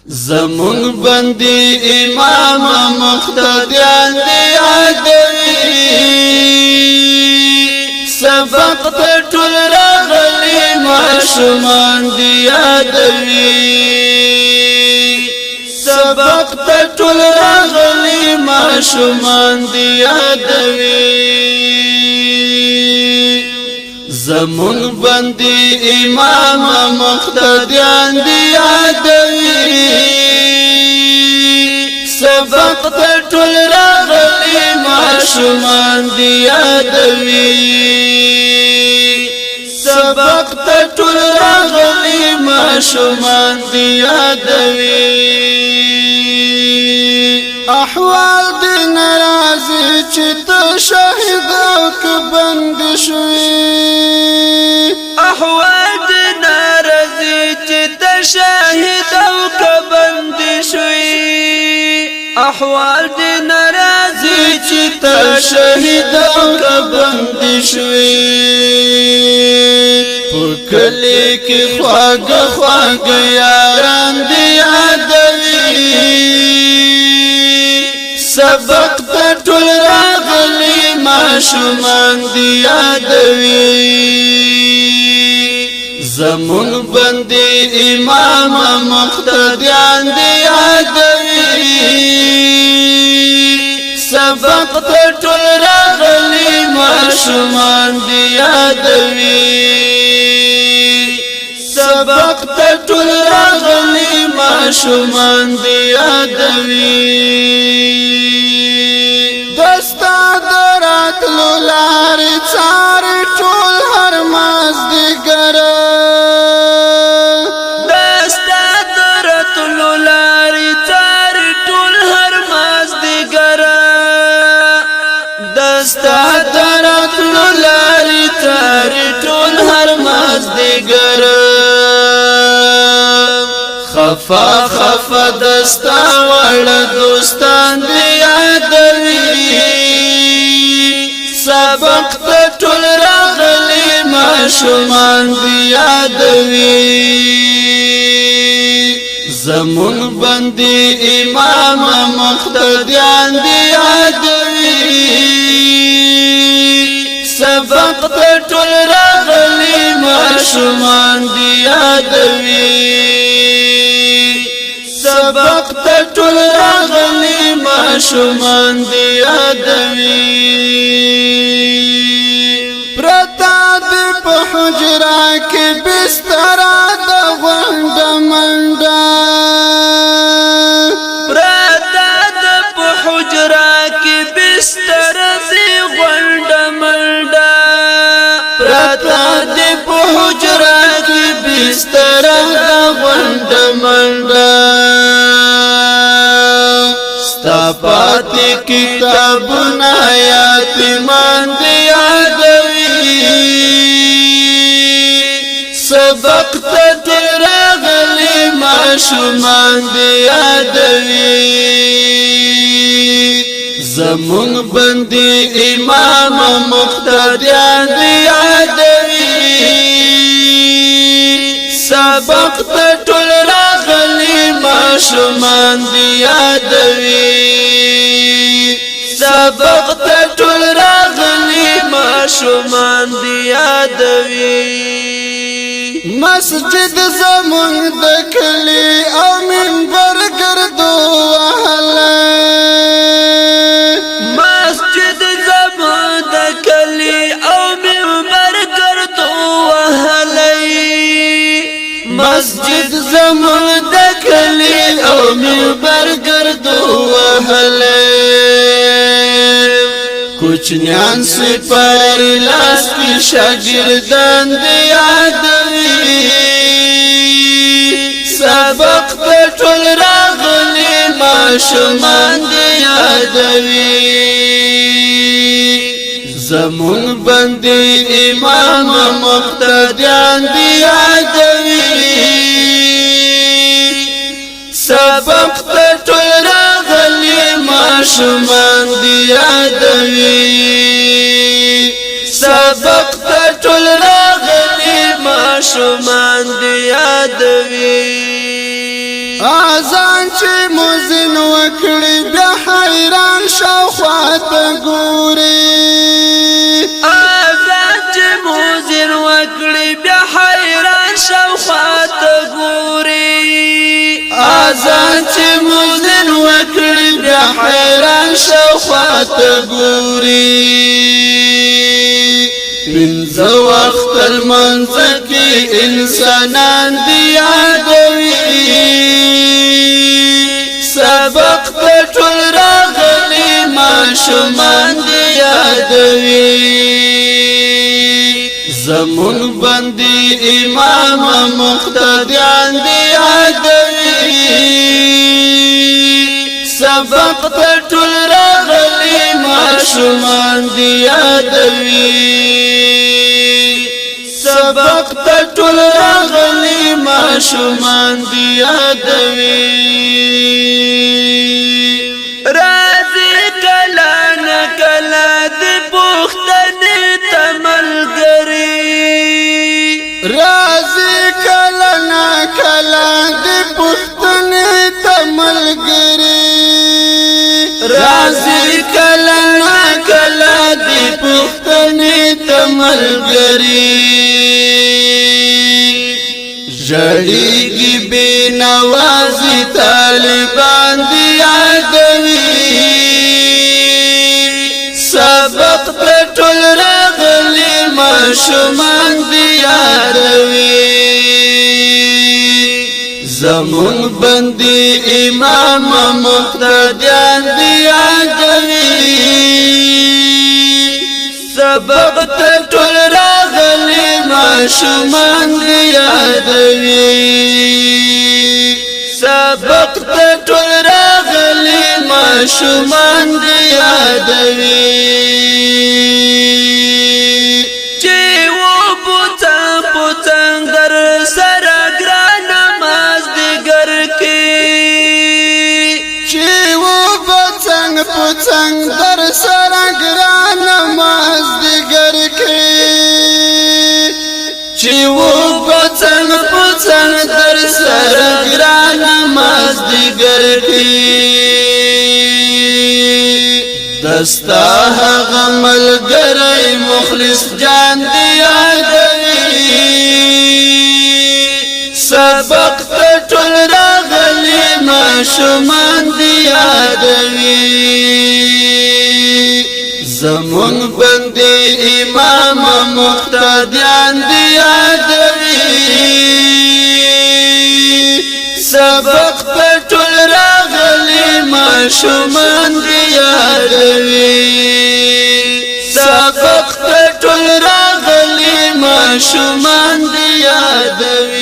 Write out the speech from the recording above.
زمون بندي امام مقتدیان دی عدوی سبق ته ټول راغلي ماشومان دی عدوی سبق ته ټول راغلي ماشومان دی عدوی زمون بندي امام مقتدیان دی عدوی سبق ته ټول راغلي ماشومان دی عدوی سبق ته ټول راغلي ماشومان دی عدوی احوال دی ناراضی چې ته شهید او که بند شوی احوال دی ناراضی چې ته شهید او که بند شوی احوال دی ناراضی چې ته شهید او که بند شوی په کلی کې خواږه خواږه یاران دی عدوی سبق ته ټول راغلي ماشومان دی عدوی زمون بندي امام مقتدیان دی عدوی سبق ته ټول راغلي ماشومان دی عدوی سبق ته ټول راغلي ماشومان دی عدوی دستا دراتلو لارې څارې ټول هر مازدیګر دستا دراتلو لارې څارې ټول هر مازدیګر دستا دراتلو لارې څارې ټول هر مازدیګر خفا خفا دستا وړ دوستان دی عدوی سبق ته ټول راغلي ماشومان دی عدوی زمون بندي امام مقتدیان دی عدوی سبق ته ټول راغلي ماشومان دی عدوی سبق ته ټول راغلي ماشومان دی عدوی پرتا دی په حجره کې بستر د غونډه منډه پرتا دی په حجره کې بستر دی غونډه منډه پرتا دی په حجره کې بستر د غونډه منډه ستا پاتی کتابونه یتیمان دی عدوی سبق ته ټول راغلي ماشومان دی عدوی زمون بندي امام مقتدیان دی عدوی سبق ته ټول راغلي ماشومان دی عدوی سبق ته ټول راغلي ماشومان دی عدوی مسجد زمون د کلی او منبر ګرځو وهله مسجد زمون د کلی او منبر ګرځو وهلی مسجد زمون د کلی او منبر ګرځو وهله کوچنیان سپار لاس کې شاګردان دی عدوی سبق ته ټول راغلي ماشومان دی عدوی زمون بندي امام مقتدیان دی عدوی سبق ته ټول راغلي ماشومان دی عدوی سبق ته ټول راغلي ماشومان دی یادوي اذان چې مؤذن وکړي بیا حیران شاوخوا ته ګوري اذان چې مؤذن وکړي بیا حیران شاوخوا ته ګوري اذان چې مؤذن وکړي بیا حیران شاوخوا ته ګوري پنځه وخت لمونځ کې انسانان دی یادوي سبق ته ټول راغلي ماشومان دی یادوي زمون باندې امام مقتدیان دی یادوي سبق ته ټول راغلي ماشومان دی یادوي سبق ته ټول راغلي ماشومان دی یادوي راځي کله نه کله د پوښتنې ته ملګري راځي کله نه کله د پوښتنې ته ملګري راځي کله نه کله د پوښتنې ته ملګري جړیږي بے نوازي طالبان دی یادوي سبق ته ټول راغلي ماشومان دی یادوي زمون باندې امام مقتدیان دی یادوي سبق ته ټول راغلي ماشومان دی یادوي سبق ته ټول راغلي ماشومان دی یادوي چې و پوڅنګ در سره ګران مازدیګر کې چې و پوڅنګ در سره ګران مازدیګر کې چې و پوڅنګ در سره ګران مازدیګر کې دستا هغه ملګری مخلص جان دی یادوي سبق ته ټول راغلي ماشومان دی یادوي زمون باندې امام مقتدیان دی یادوي سبق ته ټول راغلي ماشومان دی یادوي سبق ته ټول راغلي ماشومان دی یادوي